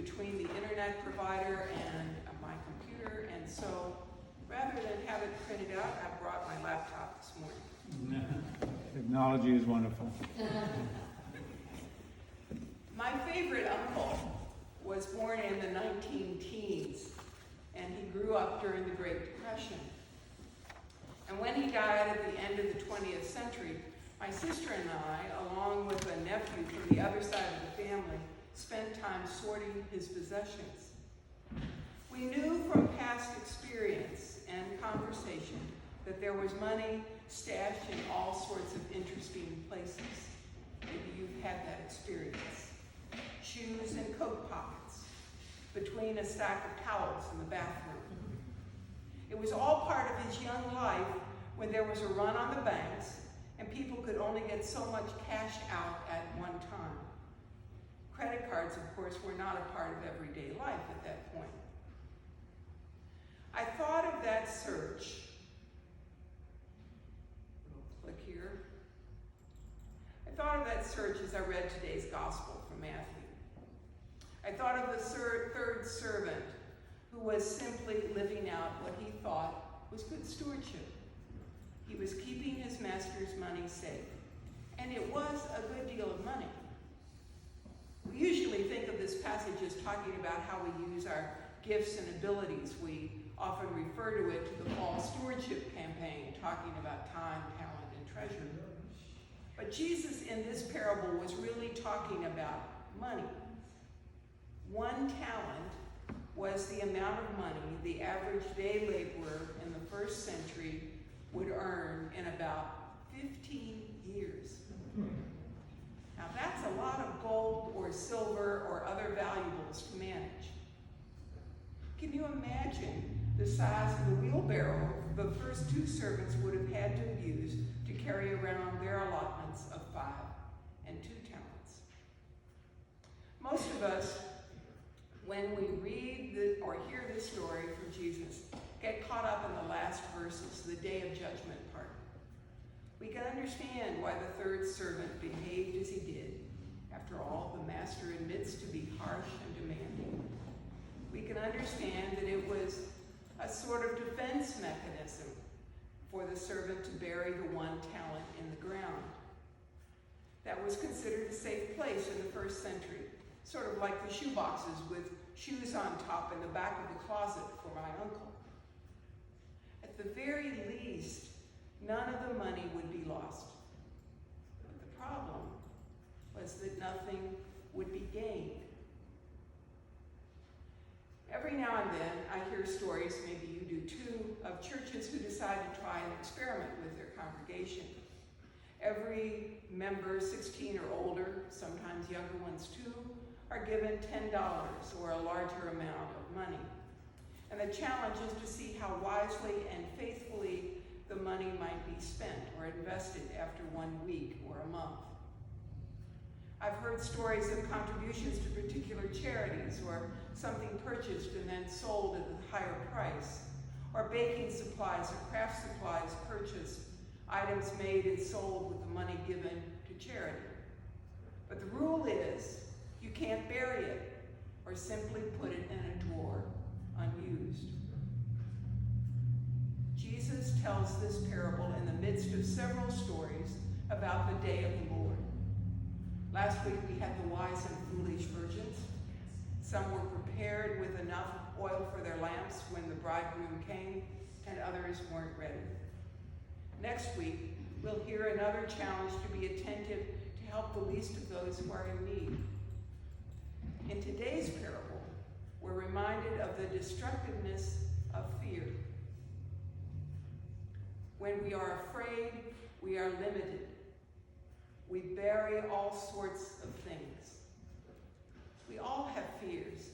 between the internet provider and my computer, and so rather than have it printed out, I brought my laptop this morning. Technology is wonderful. My favorite uncle was born in the 19-teens, and he grew up during the Great Depression. And when he died at the end of the 20th century, my sister and I, along with a nephew from the other side of the family, spent time sorting his possessions. We knew from past experience and conversation that there was money stashed in all sorts of interesting places. Maybe you've had that experience. Shoes and coat pockets, between a stack of towels in the bathroom. It was all part of his young life when there was a run on the banks and people could only get so much cash out at one time. Credit cards, of course, were not a part of everyday life at that point. I thought of that search. Click here. I thought of that search as I read today's gospel from Matthew. I thought of the third servant who was simply living out what he thought was good stewardship. He was keeping his master's money safe, and it was a good deal of money. We usually think of this passage as talking about how we use our gifts and abilities. We often refer to it to the fall stewardship campaign, talking about time, talent, and treasure. But Jesus in this parable was really talking about money. 1 talent was the amount of money the average day laborer in the first century would earn in about 15 years. Now that's a lot of gold or silver or other valuables to manage. Can you imagine the size of the wheelbarrow the first 2 servants would have had to use to carry around their allotments of 5 and 2 talents? Most of us, when we read or hear this story from Jesus, get caught up in the last verses, the day of judgment part. We can understand why the third servant behaved as he did. After all, the master admits to be harsh and demanding. We can understand that it was a sort of defense mechanism for the servant to bury the 1 talent in the ground. That was considered a safe place in the first century, sort of like the shoe boxes with shoes on top in the back of the closet for my uncle. At the very least, none of the money would be lost. But the problem was that nothing would be gained. Every now and then, I hear stories, maybe you do too, of churches who decide to try an experiment with their congregation. Every member, 16 or older, sometimes younger ones too, are given $10 or a larger amount of money. And the challenge is to see how wisely and faithfully the money might be spent or invested after 1 week or a month. I've heard stories of contributions to particular charities, or something purchased and then sold at a higher price, or baking supplies or craft supplies purchased, items made and sold with the money given to charity. But the rule is, you can't bury it or simply put it in a drawer unused. Jesus tells this parable in the midst of several stories about the day of the Lord. Last week we had the wise and foolish virgins. Some were prepared with enough oil for their lamps when the bridegroom came, and others weren't ready. Next week, we'll hear another challenge to be attentive to help the least of those who are in need. In today's parable, we're reminded of the destructiveness of fear. When we are afraid, we are limited. We bury all sorts of things. We all have fears,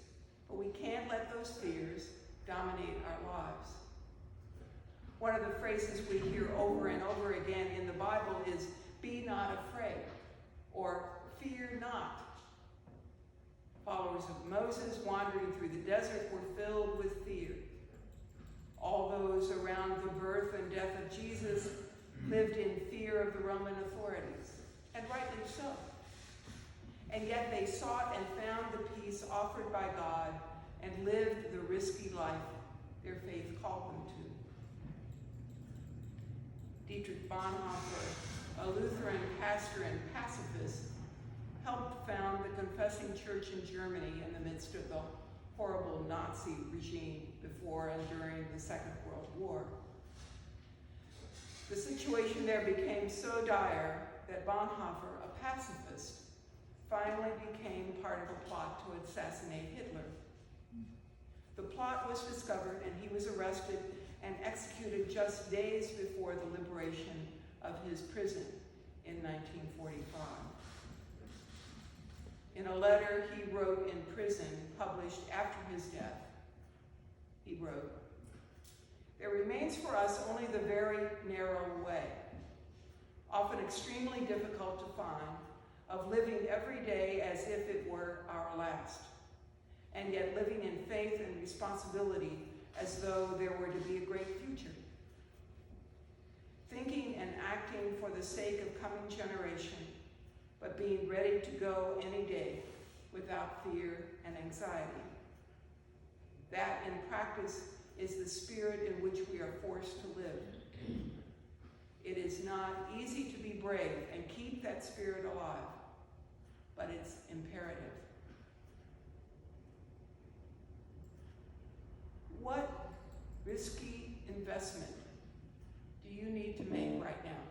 but we can't let those fears dominate our lives. One of the phrases we hear over and over again in the Bible is, "Be not afraid," or "Fear not." Followers of Moses wandering through the desert were filled with fear. All those around the birth and death of Jesus lived in fear of the Roman authorities, and rightly so. and yet they sought and found the peace offered by God and lived the risky life their faith called them to. Dietrich Bonhoeffer, a Lutheran pastor and pacifist, helped found the Confessing Church in Germany in the midst of the horrible Nazi regime before and during the Second World War. The situation there became so dire that Bonhoeffer, a pacifist, finally became part of a plot to assassinate Hitler. The plot was discovered and he was arrested and executed just days before the liberation of his prison in 1945. In a letter he wrote in prison, published after his death, he wrote, "There remains for us only the very narrow way, often extremely difficult to find, of living every day as if it were our last, and yet living in faith and responsibility as though there were to be a great future. Thinking and acting for the sake of coming generation, but being ready to go any day without fear and anxiety. That, in practice, is the spirit in which we are forced to live. It is not easy to be brave and keep that spirit alive, but it's imperative." What risky investment do you need to make right now?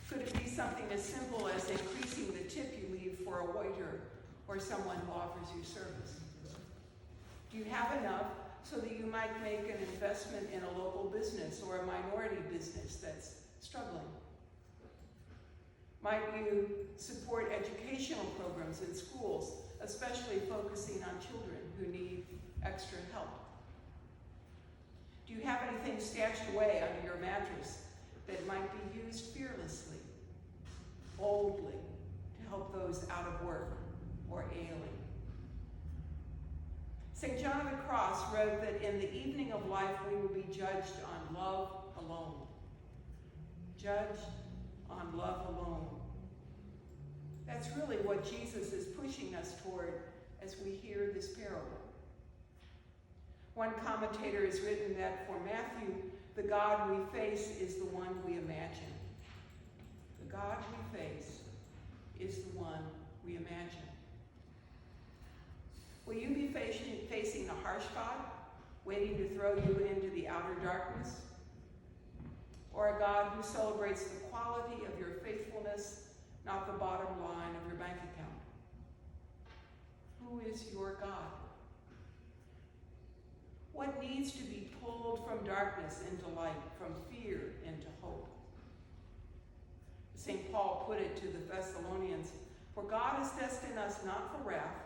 Could it be something as simple as increasing the tip you leave for a waiter or someone who offers you service? Do you have enough so that you might make an investment in a local business or a minority business that's struggling? Might you support educational programs in schools, especially focusing on children who need extra help? Do you have anything stashed away under your mattress that might be used fearlessly, boldly, to help those out of work or ailing? St. John of the Cross wrote that in the evening of life we will be judged on love alone. Judged on love alone. That's really what Jesus is pushing us toward as we hear this parable. One commentator has written that for Matthew, the God we face is the one we imagine. The God we face is the one we imagine. Will you be facing a harsh God, waiting to throw you into the outer darkness? Or a God who celebrates the quality of your faithfulness, not the bottom line of your bank account? Who is your God? What needs to be pulled from darkness into light, from fear into hope? St. Paul put it to the Thessalonians, "For God has destined us not for wrath,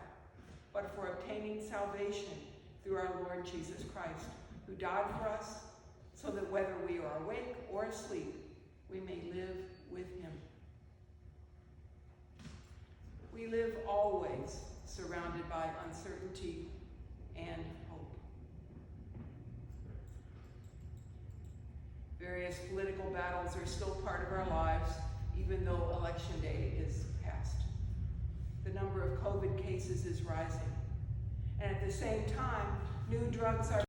but for obtaining salvation through our Lord Jesus Christ, who died for us, so that whether we are awake or asleep, we may live with him." We live always surrounded by uncertainty and hope. Various political battles are still part of our lives, even though election day is past. The number of COVID cases is rising. And at the same time, new drugs are